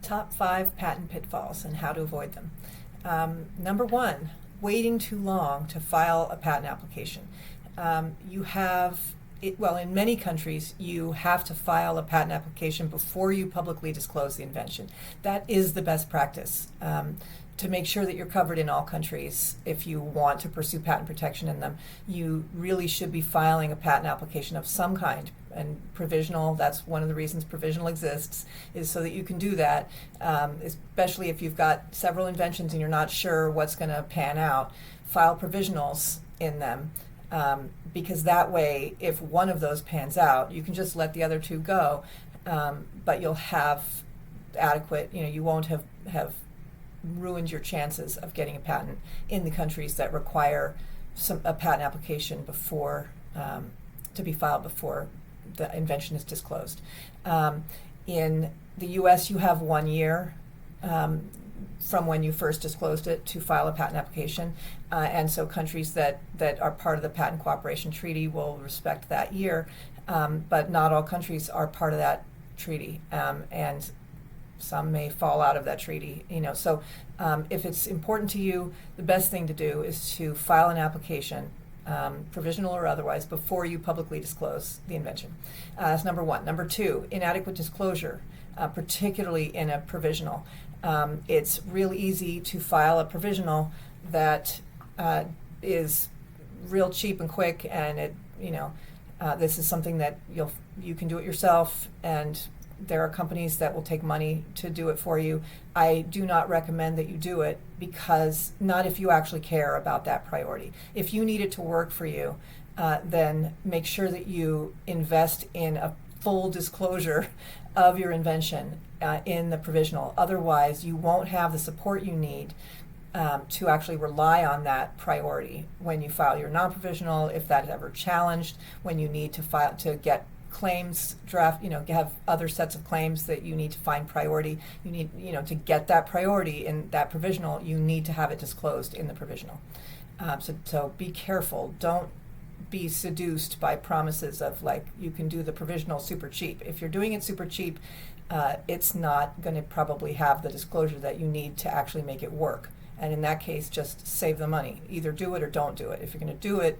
Top 5 patent pitfalls and how to avoid them. Number 1, waiting too long to file a patent application. In many countries, you have to file a patent application before you publicly disclose the invention. That is the best practice. To make sure that you're covered in all countries, if you want to pursue patent protection in them, you really should be filing a patent application of some kind. And provisional, that's one of the reasons provisional exists, is so that you can do that, especially if you've got several inventions and you're not sure what's going to pan out. File provisionals in them, because that way, if one of those pans out, you can just let the other two go, but you'll have adequate, you won't have ruined your chances of getting a patent in the countries that require a patent application before to be filed before the invention is disclosed. In the U.S., you have 1 year from when you first disclosed it to file a patent application, and so countries that are part of the Patent Cooperation Treaty will respect that year, but not all countries are part of that treaty, and some may fall out of that treaty. So if it's important to you, the best thing to do is to file an application, provisional or otherwise, before you publicly disclose the invention. That's number 1. Number 2, inadequate disclosure, particularly in a provisional. It's really easy to file a provisional that is real cheap and quick, and this is something that you can do it yourself, and there are companies that will take money to do it for you. I do not recommend that you do it, because not if you actually care about that priority. If you need it to work for you, then make sure that you invest in a full disclosure of your invention in the provisional. Otherwise, you won't have the support you need to actually rely on that priority when you file your non-provisional, if that's ever challenged, when you need to file to get claims draft, have other sets of claims that you need to find priority. You need, to get that priority in that provisional, you need to have it disclosed in the provisional. So be careful. Don't be seduced by promises of you can do the provisional super cheap. If you're doing it super cheap, it's not going to probably have the disclosure that you need to actually make it work. And in that case, just save the money. Either do it or don't do it. If you're going to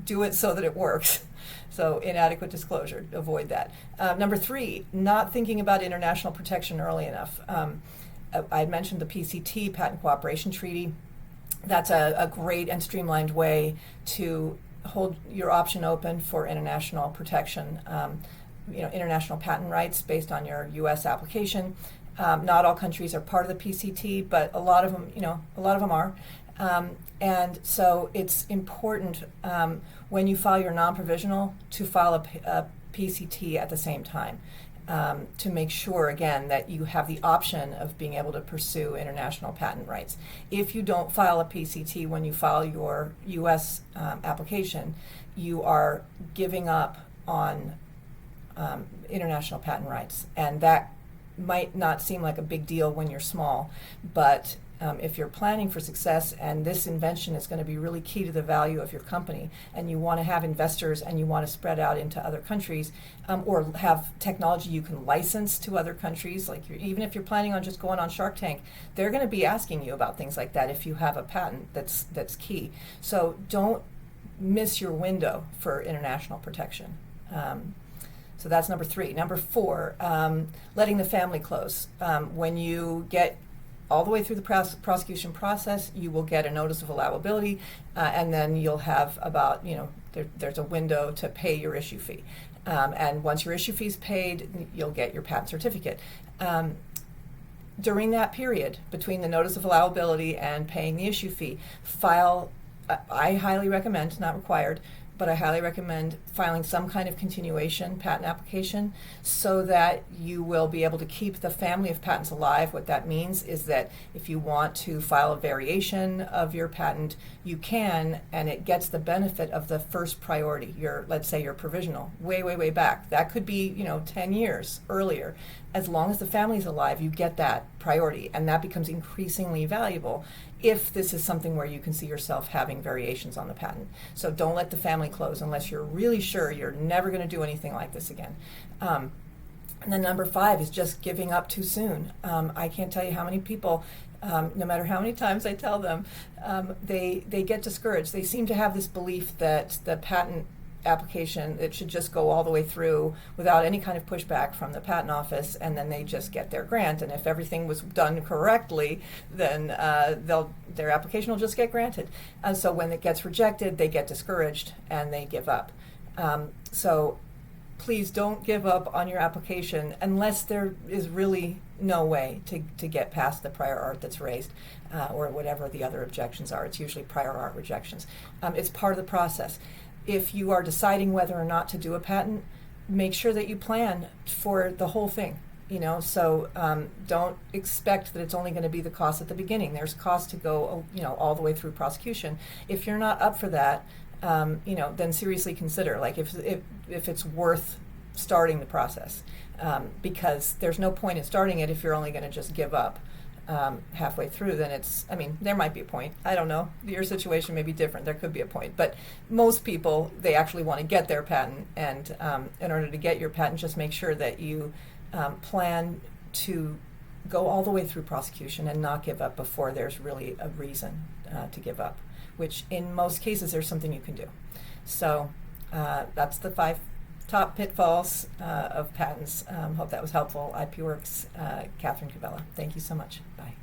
do it so that it works. So inadequate disclosure, avoid that. Number 3, not thinking about international protection early enough. I mentioned the PCT, Patent Cooperation Treaty. That's a great and streamlined way to hold your option open for international protection, international patent rights based on your U.S. application. Not all countries are part of the PCT, but a lot of them are. And so it's important when you file your non-provisional to file a PCT at the same time, to make sure, again, that you have the option of being able to pursue international patent rights. If you don't file a PCT when you file your U.S. Application, you are giving up on international patent rights. And that might not seem like a big deal when you're small, but if you're planning for success and this invention is going to be really key to the value of your company, and you want to have investors and you want to spread out into other countries, or have technology you can license to other countries, even if you're planning on just going on Shark Tank, they're going to be asking you about things like that if you have a patent that's key. So don't miss your window for international protection. So that's number 3. Number 4, letting the family close. When you get all the way through the prosecution process, you will get a notice of allowability, and then you'll have about, there's a window to pay your issue fee. And once your issue fee is paid, you'll get your patent certificate. During that period, between the notice of allowability and paying the issue fee, I highly recommend, not required, but I highly recommend filing some kind of continuation patent application so that you will be able to keep the family of patents alive. What that means is that if you want to file a variation of your patent, you can, and it gets the benefit of the first priority, let's say your provisional, way back. That could be 10 years earlier. As long as the family's alive, you get that priority, and that becomes increasingly valuable if this is something where you can see yourself having variations on the patent. So don't let the family close unless you're really sure you're never going to do anything like this again. And then number 5 is just giving up too soon. I can't tell you how many people, no matter how many times I tell them, they get discouraged. They seem to have this belief that the patent application, it should just go all the way through without any kind of pushback from the patent office, and then they just get their grant. And if everything was done correctly, then their application will just get granted. And so when it gets rejected, they get discouraged and they give up. So please don't give up on your application unless there is really no way to get past the prior art that's raised, or whatever the other objections are. It's usually prior art rejections. It's part of the process. If you are deciding whether or not to do a patent, make sure that you plan for the whole thing. So don't expect that it's only going to be the cost at the beginning. There's cost to go, all the way through prosecution. If you're not up for that, then seriously consider, like, if it's worth starting the process, because there's no point in starting it if you're only going to just give up halfway through. Then there might be a point. I don't know. Your situation may be different. There could be a point. But most people, they actually want to get their patent, and in order to get your patent, just make sure that you plan to go all the way through prosecution and not give up before there's really a reason to give up, which in most cases there's something you can do. So that's the 5 top pitfalls of patents. Hope that was helpful. IP Works, Catherine Cavella. Thank you so much. Bye.